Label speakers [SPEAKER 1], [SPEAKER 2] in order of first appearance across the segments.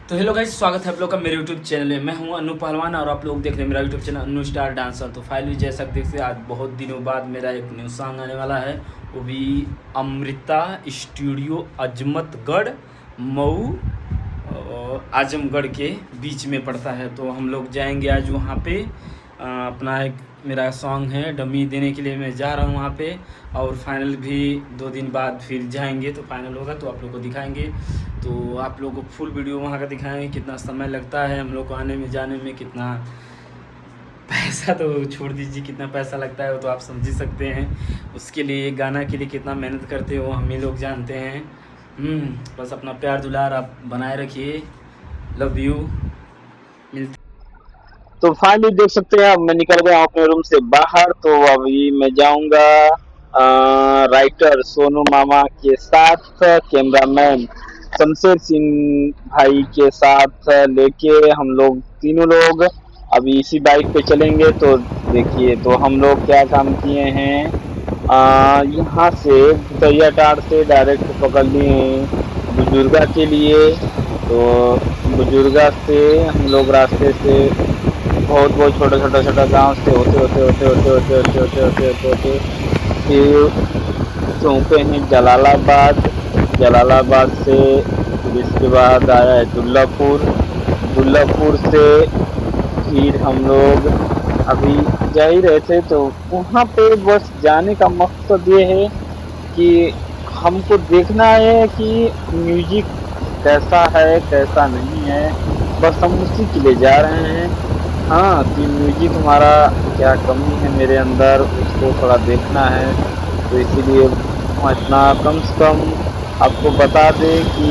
[SPEAKER 1] तो hello guys, स्वागत है आप लोग का मेरे यूट्यूब चैनल में। मैं हूं अनु पहलवान और आप लोग देख रहे हैं मेरा यूट्यूब चैनल अनु स्टार डांसर। तो फाइनली जैसा देख सकते आज बहुत दिनों बाद मेरा एक न्यू सॉन्ग आने वाला है, वो भी अमृता स्टूडियो अजमतगढ़ मऊ आजमगढ़ के बीच में पड़ता है। तो हम लोग जाएंगे आज वहाँ पे। अपना एक मेरा सॉन्ग है डमी देने के लिए मैं जा रहा हूँ वहाँ पे, और फाइनल भी 2 दिन बाद फिर जाएंगे तो फाइनल होगा तो आप लोग को दिखाएंगे। तो आप लोगों को फुल वीडियो वहाँ का दिखाएंगे, कितना समय लगता है हम लोग को आने में जाने में, कितना पैसा तो छोड़ दीजिए, कितना पैसा लगता है वो तो आप समझ ही सकते हैं। उसके लिए गाना के लिए कितना मेहनत करते हो हम ही लोग जानते हैं। बस अपना प्यार दुलार आप बनाए रखिए। Love you. मिलते।
[SPEAKER 2] तो फाइनली देख सकते हैं, अब मैं निकल गया हूँ अपने रूम से बाहर। तो अभी मैं जाऊंगा राइटर सोनू मामा के साथ, कैमरामैन शमशेर सिंह भाई के साथ लेके हम लोग तीनों लोग अभी इसी बाइक पे चलेंगे। तो देखिए, तो हम लोग क्या काम किए हैं, यहाँ से भुतैया टार से डायरेक्ट पकड़ लिए हैं बुजुर्गा के लिए। तो बुजुर्गा से हम लोग रास्ते से बहुत बहुत छोटा गांव से होते होते होते होते होते होते होते होते होते होते फिर पहुँचे हैं जलालाबाद। जलालाबाद से फिर इसके बाद आया है दुल्लापुर। दुल्लापुर से फिर हम लोग अभी जा ही रहे थे। तो वहाँ पे बस जाने का मकसद ये है कि हमको देखना है कि म्यूजिक कैसा है कैसा नहीं है, बस हम उसी के लिए जा रहे हैं। हाँ, कि म्यूजिक हमारा क्या कमी है मेरे अंदर, उसको थोड़ा देखना है। तो इसीलिए इतना कम से कम आपको बता दें कि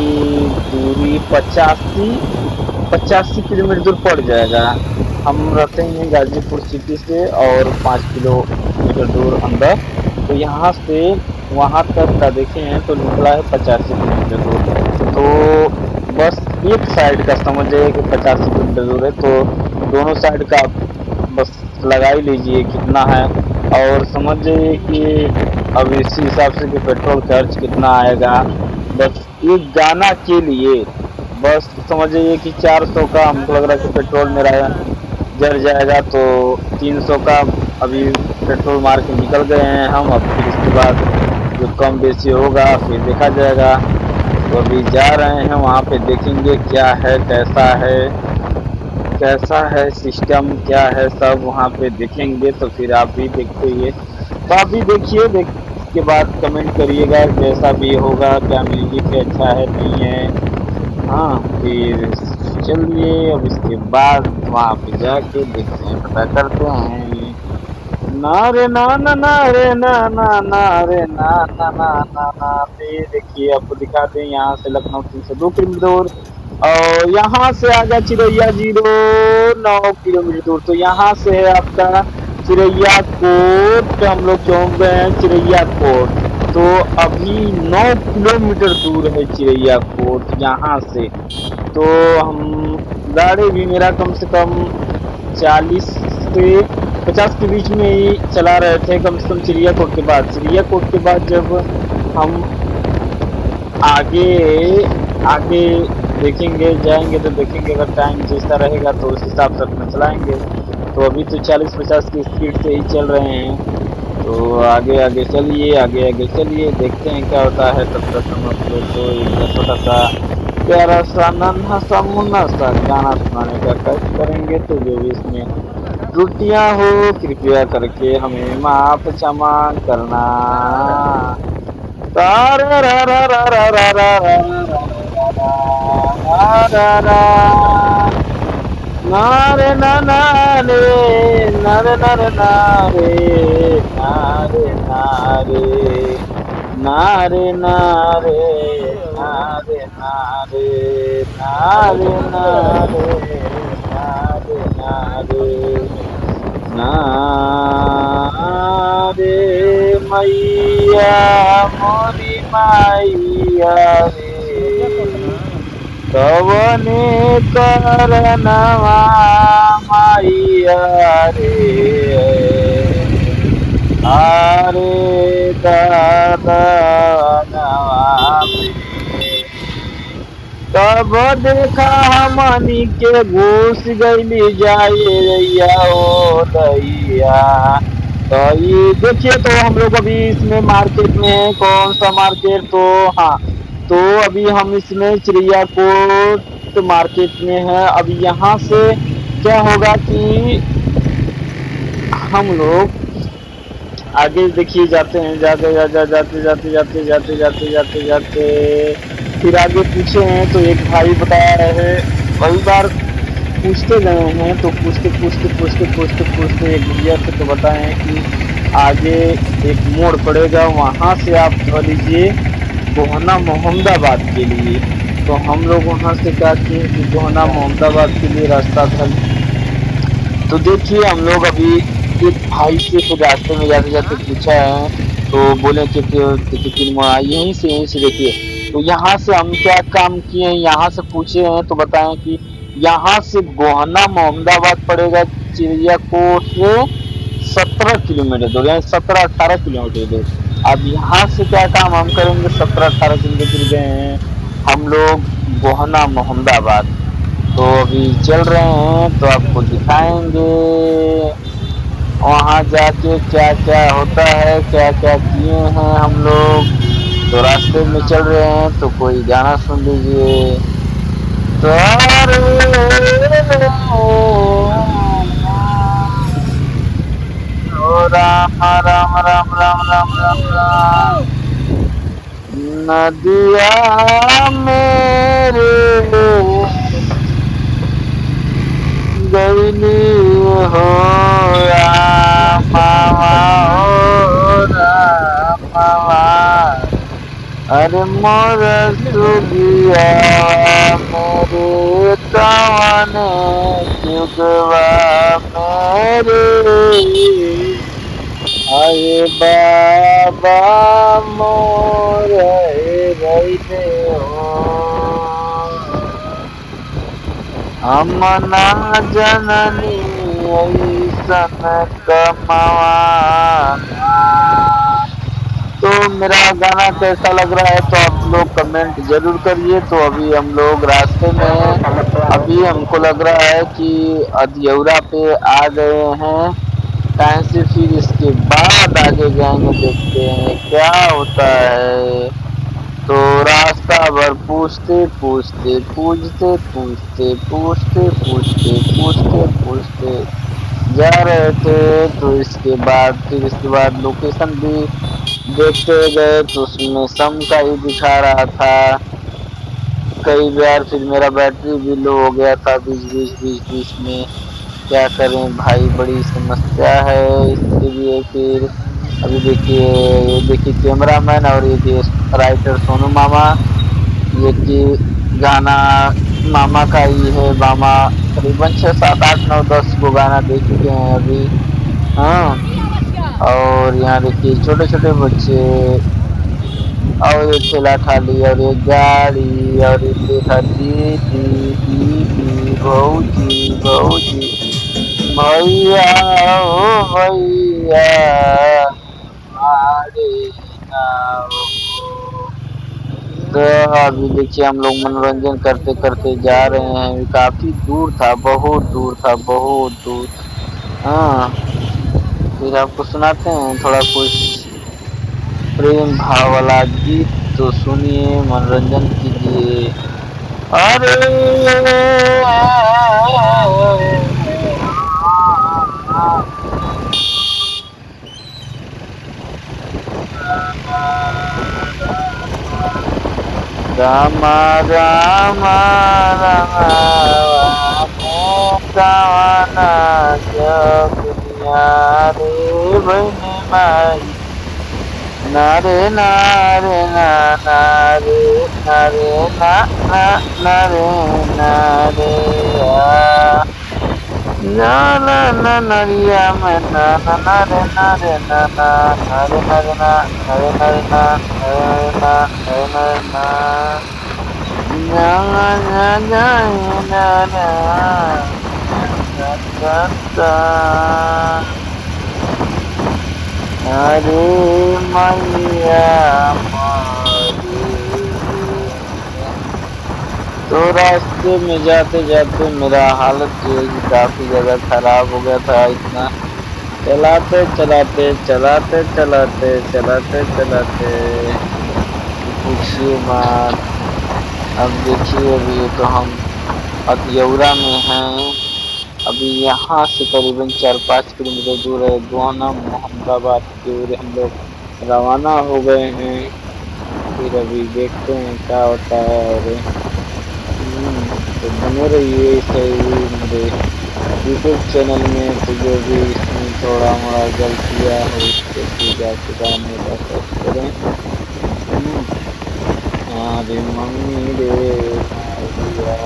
[SPEAKER 2] दूरी 85 किलोमीटर दूर पड़ जाएगा। हम रहते हैं गाजीपुर सिटी से और 5 किलोमीटर दूर अंदर। तो यहाँ से वहाँ तक का देखे हैं तो निकला है 85 किलोमीटर दूर। तो बस एक साइड का समझ जाइए कि 85 किलोमीटर दूर है। तो दोनों साइड का बस लगा ही लीजिए कितना है, और समझ जाइए कि अब इसी हिसाब से कि पेट्रोल खर्च कितना आएगा। बस एक गाना के लिए बस समझ जाइए कि 400 का हमको लग रहा है कि पेट्रोल मेरा जल जाएगा। तो 300 का अभी पेट्रोल मार के निकल गए हैं हम। अब फिर इसके बाद जो कम बेसी होगा फिर देखा जाएगा। तो अभी जा रहे हैं वहाँ पे, देखेंगे क्या है कैसा है सिस्टम क्या है, सब वहाँ पे देखेंगे। तो फिर आप भी देखते ही, तो आप भी देखिए, देख के बाद कमेंट करिएगा कैसा भी होगा, क्या म्यूजिक है, अच्छा है नहीं है। हाँ, फिर चलिए अब इसके बाद वहाँ पे जाके देखते हैं, पता करते हैं। ना रे ना ना ना रे ना ना ना रे ना ना ना ना ना रे। देखिए आपको दिखा दें, यहाँ से लखनऊ 302 किलोमीटर दूर, और यहाँ से आ गया चिरैया 09 किलोमीटर दूर। तो यहाँ से है आपका चिरैया कोट। हम लोग पहुँच गए हैं चिरैया कोट। तो अभी 9 किलोमीटर दूर है चिरैया कोट यहाँ से। तो हम गाड़ी भी मेरा कम से कम 40 से 50 के बीच में ही चला रहे थे कम से कम। चिड़िया कोट के बाद, चिड़िया कोट के बाद जब हम आगे आगे देखेंगे जाएंगे तो देखेंगे, अगर टाइम जैसा रहेगा तो उस हिसाब से अपना चलाएंगे। तो अभी तो 40-50 की स्पीड से ही चल रहे हैं। तो आगे आगे चलिए, आगे आगे चलिए, देखते हैं क्या होता है। तब तक हम आप लोग को एक छोटा सा प्यारा सा नन्हा सा मुन्ना सा गाना सुनाने का कष्ट करेंगे। तो जो भी इसमें त्रुटियां हो कृपया करके हमें माफ क्षमा करना। तारा रा रा रा रा रा रा रा रा रा ना रे ना ना रे ना रे ना रे ना रे ना रे ना रे ना रे ना रे ना रे ना रे ना रे ना रे ना रे ना रे ना रे मैया मोरी मैया रे, कवने करनवा मैया रे, आरे दादा नवा तब देखा हमनी के घुस गईली जाए रैया ओ दैया। तो ये देखिए, तो हम लोग अभी इसमें मार्केट में है, कौन सा मार्केट, तो हाँ, तो अभी हम इसमें चिड़िया कोट मार्केट में है। अब यहाँ से क्या होगा कि हम लोग आगे देखिए जाते हैं, जाते जाते जाते जाते जाते जाते जाते जाते जाते फिर आगे पूछे हैं तो एक भाई बताया है। कई बार पूछते गए हैं तो पूछते पूछते पूछते पूछते पूछते एक भैया से तो बताएं कि आगे एक मोड़ पड़ेगा, वहाँ से आप धो लीजिए गोहना मोहम्मदाबाद के लिए। तो हम लोग वहाँ से क्या किए कि गोहना मोहम्मदाबाद के लिए रास्ता था। तो देखिए हम लोग अभी एक भाई से फिर रास्ते में जाते जाते पूछा है तो बोले कि कितनी मोड़ यहीं से देखिए। तो यहाँ से हम क्या काम किए हैं, यहाँ से पूछे हैं तो बताएं कि यहाँ से गोहना मोहम्मदाबाद पड़ेगा चिड़ियाकोट से 17 किलोमीटर दूर, यानी 17-18 किलोमीटर दूर। अब यहाँ से क्या काम हम करेंगे, 17-18 किलोमीटर गए हैं हम लोग गोहना मोहम्मदाबाद। तो अभी चल रहे हैं तो आपको दिखाएंगे वहाँ जाके क्या क्या होता है, क्या क्या किए हैं हम लोग। तो रास्ते में चल रहे हैं तो कोई गाना सुन लीजिए। तो राम राम राम राम राम राम राम, नदिया मेरे गईली हो रामा हो रामा। अरे मोर सुगिया मेरे तवने जुगवा मेरे, अरे बाबा मोर रईले हो। अमना जननी ऐसन कमावा। तो मेरा गाना कैसा लग रहा है तो आप लोग कमेंट जरूर करिए। तो अभी हम लोग रास्ते में हैं, अभी हमको लग रहा है कि अदियौरा पे आ गए हैं। कहीं से फिर इसके बाद आगे जाएंगे, देखते हैं क्या होता है। तो रास्ता भर पूछते पूछते पूछते पूछते पूछते पूछते पूछते पूछते जा रहे थे। तो इसके बाद लोकेशन भी देखते गए तो उसमें सम का ही दिखा रहा था। कई बार फिर मेरा बैटरी भी लो हो गया था बीच में। क्या करें भाई, बड़ी समस्या है इसके लिए। फिर अभी देखिए, ये देखिए कैमरामैन और ये देखिए राइटर सोनू मामा। ये कि गाना मामा का ही है। मामा करीबन 6 7 8 9 10 को गाना दे चुके हैं अभी। हाँ, और यहाँ देखिए छोटे छोटे बच्चे और एक ठेला ठाली और एक गाड़ी और एक देखा दीदी दीदी भौजी भौजी भैया ओ भैया हमारे नाव। तो अभी देखिए हम लोग मनोरंजन करते करते जा रहे हैं। काफी दूर था, बहुत दूर था, बहुत दूर। हाँ, फिर आपको सुनाते हैं थोड़ा कुछ प्रेम भाव वाला गीत। तो सुनिए, मनोरंजन कीजिए। अरे रामा रामा रामा कावना जगनिया रे बहनी माई, नारे नारे ना नारे नारे ना ना नारे नारे आ ना ना ना नरिया में ना ना नारे नारे ना ना नारे नारे ना नारे नारे ना नारे ना नारे नारे ना ना ना ना ना ना ना ना। अरे मैया मारी। तो रास्ते में जाते जाते मेरा हालत जो है कि काफी ज्यादा खराब हो गया था। इतना चलाते चलाते चलाते चलाते चलाते चलाते कि पूछिए मत। अब देखिए अभी तो हम अतियौरा में हैं। अभी यहाँ से करीबन 4-5 किलोमीटर दूर है गोहाना मोहम्मदाबाद की ओर हम लोग रवाना हो गए हैं। फिर अभी देखते हैं क्या होता है। और तो बने रहिए सही मेरे यूट्यूब चैनल में। तो जो भी इसमें थोड़ा मोड़ा गलतियाँ हो उसको सुधारने का कोशिश करें। अरे मम्मी रे मारिया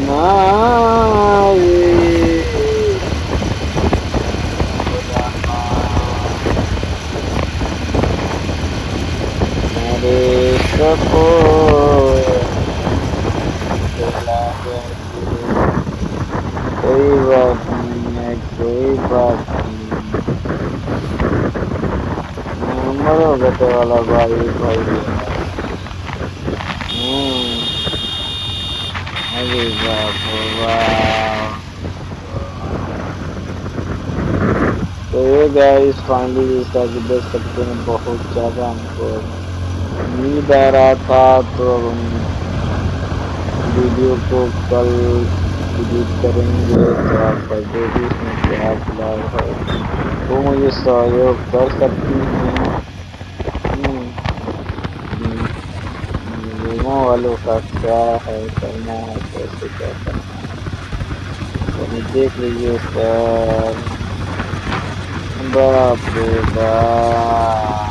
[SPEAKER 2] माए अरे सको कोई बात नहीं है कोई बात नहीं। मरो बेटे वाला भाई भाई अरे बाप रे बाप। तो ये गाइस फाइनली जैसा कि देख सकते हैं बहुत ज़्यादा हमको नींद आ रहा था। तो अब हम वीडियो को कल एडिट करेंगे। तो आपका जो भी इसमें प्यार दुलार है वो मुझे सहयोग कर सकती हैं। लोगों वालों का क्या है करना है कैसे क्या करना है तो देख लीजिए सर। बाप रे बाप।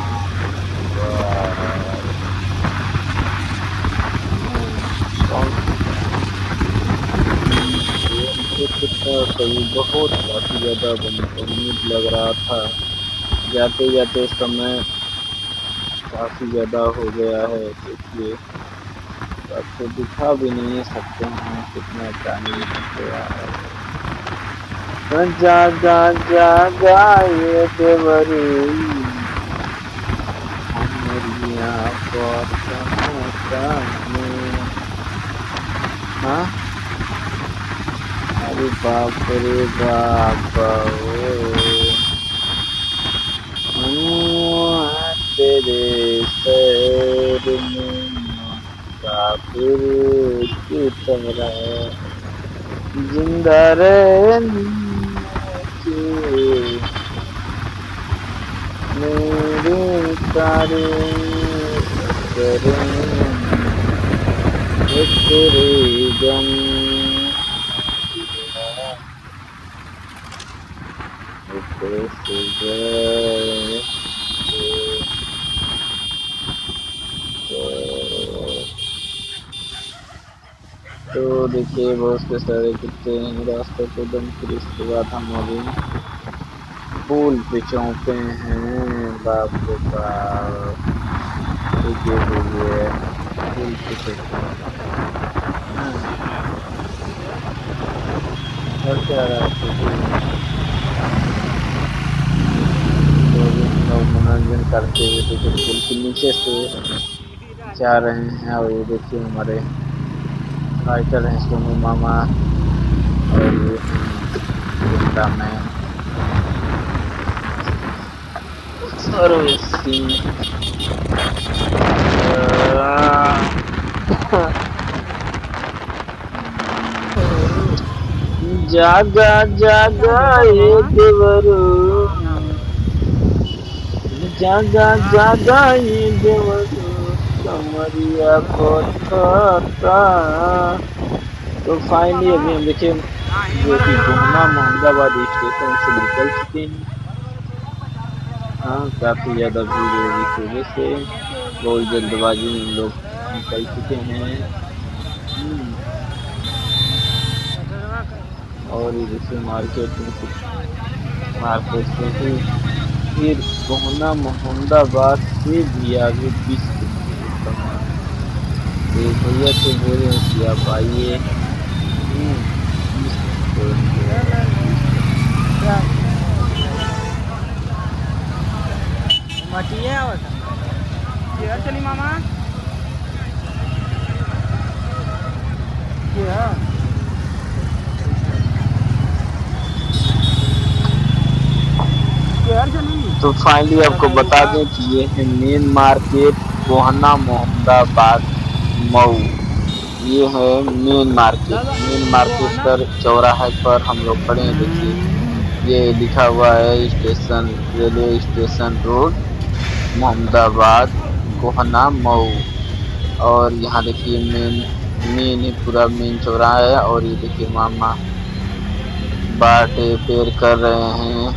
[SPEAKER 2] कभी बहुत काफ़ी ज़्यादा उम्मीद लग रहा था। जाते जाते समय काफ़ी ज़्यादा हो गया है। देखिए आपको दिखा भी नहीं सकते हैं कितना टाइम हो गया है। जागा जागा ये देवरी हमरिया पर हाँ अरे बाप रे बाप तेरे पैर में काफिर की तरह जिंदा रहने की मेरे सारे करें तेरे गम तो देखिए बहुत से सारे कुत्ते हैं रास्ते पे दम। फिर इसके बाद हम अभी पुल पे चौंके हैं। बाप रे बाप देखिए पुल पे चौंके घर से आ रहा है। तो लोग मनोरंजन करते हुए देखिए पुल के नीचे से जा रहे हैं। और ये देखिए हमारे राइटर हैं सोनू मामा और ये जिंदा में सर्विस सिंह। जागा जागा ये देवरू जागा जागा ये देवरू कमरिया कोठता। तो फाइनली अभी हम देखिए जो कि गोहना मोहम्मदाबाद स्टेशन से निकल चुके हैं। हाँ काफ़ी ज़्यादा भीड़ है इस वजह से बहुत जल्दबाजी में हम लोग निकल चुके हैं। और ये जैसे मार्केट में कुछ मार्केट से ही फिर गोहना मोहम्मदाबाद से भी आगे 20 किलोमीटर भैया से बोले कि आप आइए।
[SPEAKER 3] मटिया होता
[SPEAKER 1] केयर चली मामा केयर केयर चली।
[SPEAKER 2] तो फाइनली आपको बता दें कि ये है मेन मार्केट गोहना मोहम्मदाबाद मऊ। ये है मेन मार्केट पर चौराहे पर हम लोग खड़े हैं। देखिए ये लिखा हुआ है station, railway station road Mohammadabad Gohna Mau. और यहाँ देखिए मेन पूरा मेन चौराहा है। और ये देखिए मामा बाटे पेड़ कर रहे हैं,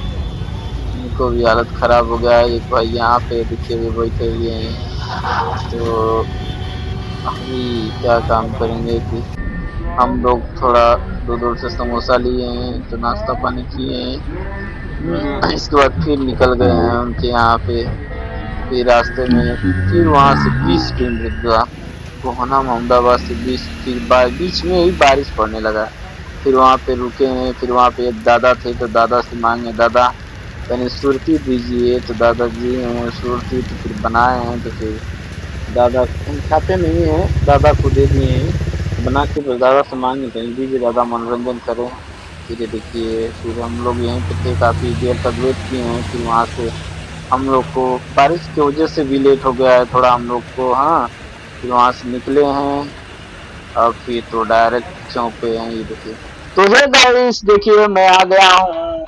[SPEAKER 2] इनको भी हालत खराब हो गया है। एक भाई यहाँ पे देखिए भी बैठे हुए हैं। तो अभी क्या काम करेंगे कि हम लोग थोड़ा दूर से समोसा लिए हैं, तो नाश्ता पानी किए हैं। इसके बाद फिर निकल गए हैं उनके यहाँ पे। फिर रास्ते में फिर वहाँ से 20 किलोमीटर का गोहना मोहम्मदाबाद से 20 बीच में ही बारिश पड़ने लगा। फिर वहाँ पे रुके हैं। फिर वहाँ पे एक दादा थे, तो दादा से मांगे दादा कहीं सुरती दीजिए। तो दादाजी सुरती तो फिर बनाए हैं। तो फिर दादा हम खाते नहीं हैं, दादा को दे दिए हैं बना के। फिर दादा से मांगे कहीं दीजिए, दादा मनोरंजन करें। फिर ये देखिए फिर हम लोग यहीं पे थे, काफ़ी देर तक वेट किए हैं। फिर वहाँ से हम लोग को बारिश की वजह से भी लेट हो गया है थोड़ा हम लोग को। हाँ फिर वहाँ से निकले हैं। अब फिर तो डायरेक्ट चौक पे हैं। ये देखिए तो है गाइस, देखिए मैं आ गया हूँ।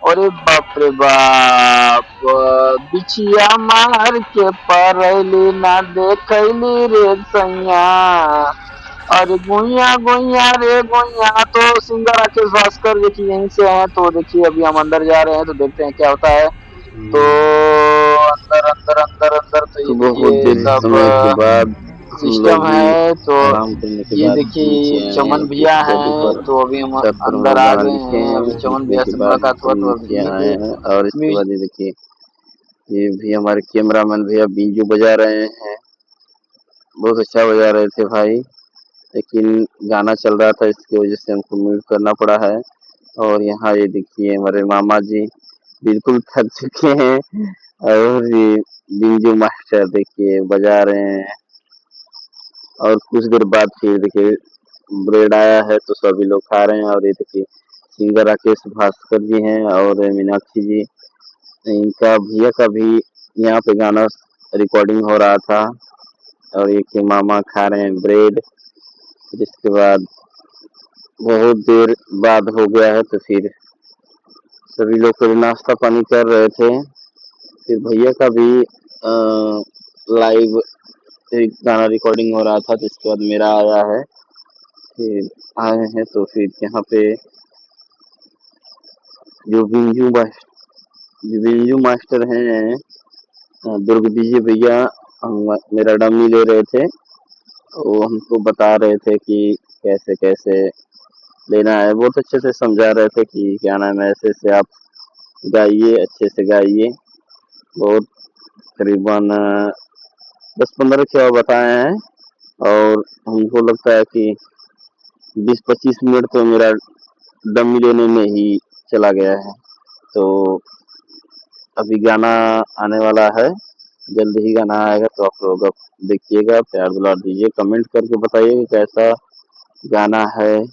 [SPEAKER 2] अरे बाप रे बाप, बिछिया मार के परैली ना देखैली रे सैया। अरे गुइया गुइया रे गुइया। तो सिंगर राकेश भास्कर देखिए यहीं से हैं। तो देखिए अभी हम अंदर जा रहे हैं, तो देखते हैं क्या होता है। तो अंदर अंदर अंदर अंदर तो ये
[SPEAKER 3] बहुत
[SPEAKER 2] देखिए
[SPEAKER 3] देर
[SPEAKER 2] सब
[SPEAKER 3] समय के बाद
[SPEAKER 2] सिस्टम है। तो
[SPEAKER 3] आराम करने के
[SPEAKER 2] ये
[SPEAKER 3] बाद नीचे
[SPEAKER 2] देखिए
[SPEAKER 3] आए हैं
[SPEAKER 2] चमन
[SPEAKER 3] और
[SPEAKER 2] भैया
[SPEAKER 3] बॉडी
[SPEAKER 2] हैं।
[SPEAKER 3] पर
[SPEAKER 2] तो अभी हम
[SPEAKER 3] छत पर हम
[SPEAKER 2] अंदर
[SPEAKER 3] लोग
[SPEAKER 2] आ
[SPEAKER 3] गाना
[SPEAKER 2] गए
[SPEAKER 3] लिखे
[SPEAKER 2] हैं।
[SPEAKER 3] हैं।
[SPEAKER 2] अभी चमन
[SPEAKER 3] लिखने
[SPEAKER 2] भैया
[SPEAKER 3] के
[SPEAKER 2] से
[SPEAKER 3] बाद
[SPEAKER 2] मुलाकात हुआ,
[SPEAKER 3] फिर
[SPEAKER 2] तो अभी
[SPEAKER 3] नीचे
[SPEAKER 2] यहीं
[SPEAKER 3] आए
[SPEAKER 2] पे
[SPEAKER 3] हैं। और इसके
[SPEAKER 2] म्यूजिक
[SPEAKER 3] बाद ये देखिए ये भी हमारे कैमरामैन भैया बीजू बजा रहे हैं। बहुत अच्छा बजा रहे थे भाई, लेकिन गाना चल रहा था इसकी वजह से हमको म्यूट करना पड़ा है। और यहाँ ये देखिए हमारे मामा जी बिल्कुल थक चुके हैं। और ये बीजू मास्टर देखिए बजा रहे हैं। और कुछ देर बाद फिर देखिए ब्रेड आया है, तो सभी लोग खा रहे हैं। और ये देखिए सिंगर राकेश भास्कर जी हैं और मीनाक्षी जी, इनका भैया का भी यहाँ पे गाना रिकॉर्डिंग हो रहा था। और ये कि मामा खा रहे हैं ब्रेड। फिर इसके बाद बहुत देर बाद हो गया है, तो फिर सभी लोग फिर नाश्ता पानी कर रहे थे। फिर भैया का भी लाइव एक गाना रिकॉर्डिंग हो रहा था, तो इसके बाद मेरा आया है। फिर आए हैं तो फिर यहाँ पे जो बिंजू मास्टर हैं, दुर्ग विजय भैया मेरा डमी ले रहे थे। वो हमको बता रहे थे कि कैसे कैसे लेना है। बहुत अच्छे से समझा रहे थे कि क्या नाम है, ऐसे से आप गाइए, अच्छे से गाइए। बहुत करीबन 10-15 क्या बताए हैं। और हमको लगता है कि 20-25 मिनट तो मेरा डमी लेने में ही चला गया है। तो अभी गाना आने वाला है, जल्द ही गाना आएगा। तो आप लोग देखिएगा, प्यार दुलार दीजिए, कमेंट करके बताइए कैसा गाना है।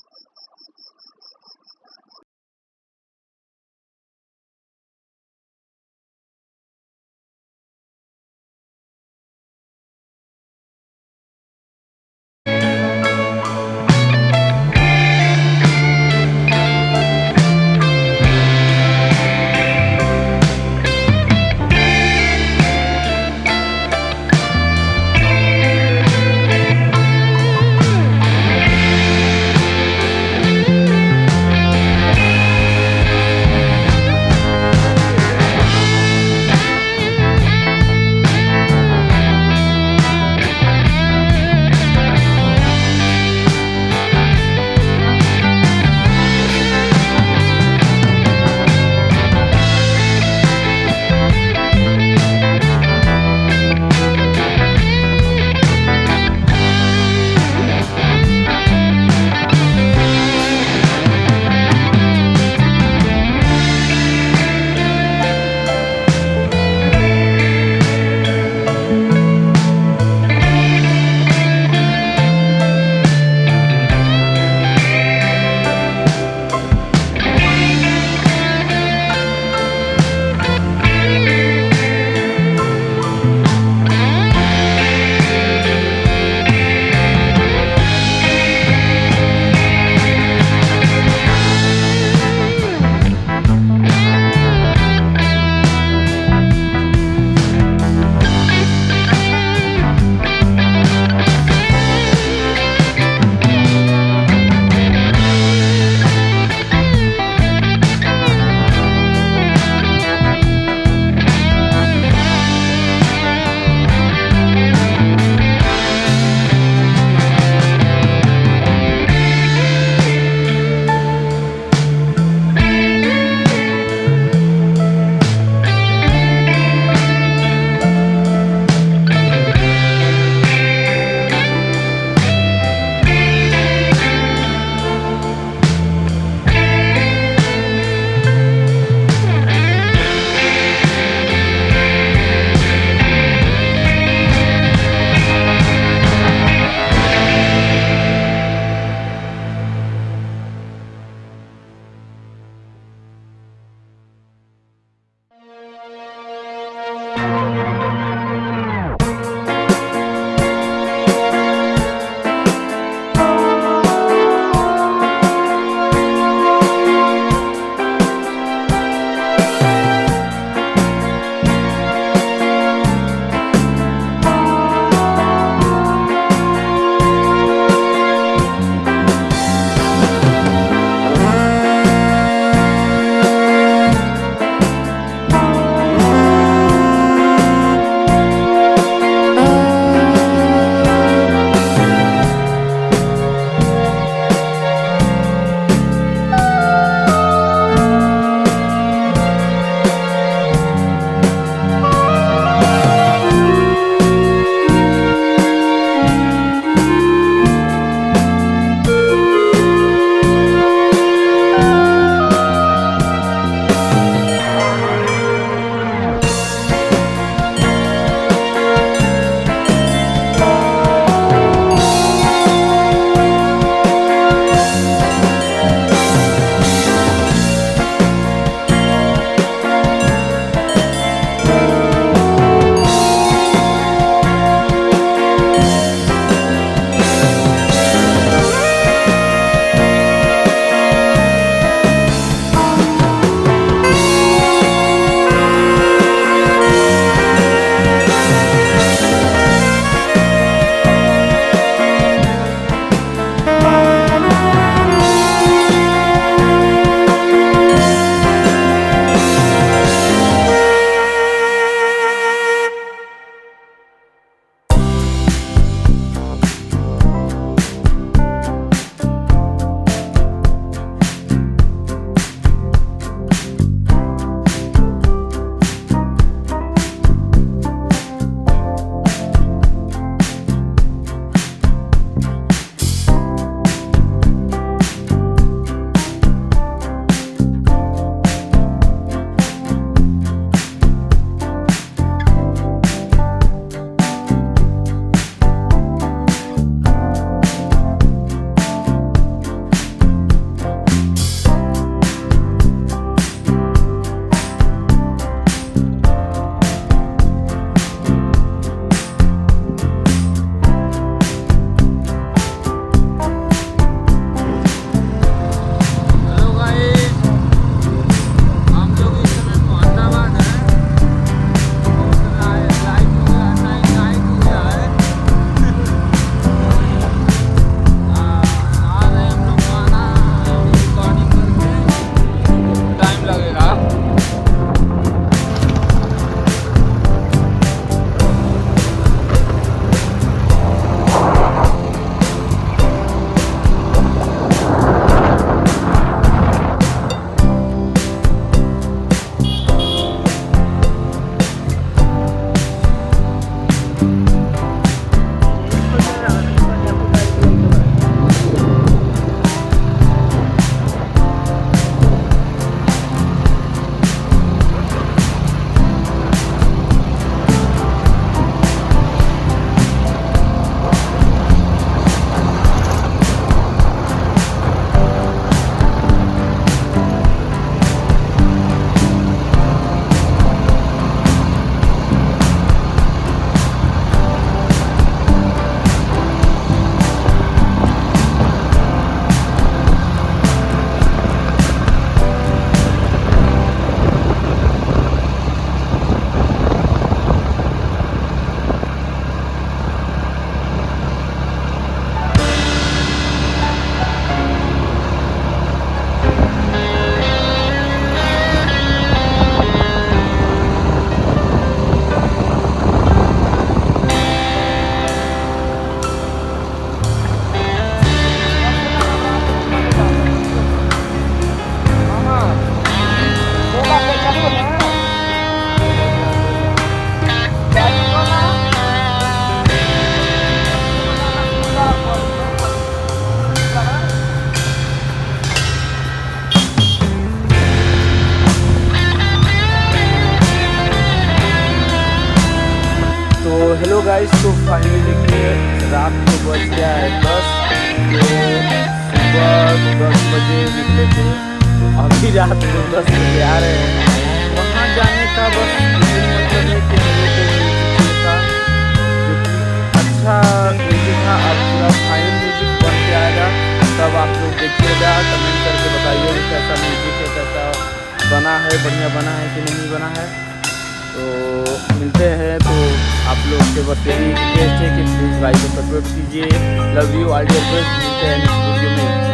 [SPEAKER 1] हेलो गाइस, तो फाइनली देखिए रात को बज गया है 10। तो सुबह 10 बजे निकले थे, अभी रात को 10 बजे आ रहे हैं। वहाँ जाने का बस यही मतलब है कि मेरे को है, बढ़िया बना है कि नहीं बना है। तो मिलते हैं, तो आप लोग से बस यही रिक्वेस्ट है कि प्लीज़ भाई को सपोर्ट कीजिए। Love you all dear friends, मिलते हैं नेक्स्ट वीडियो में।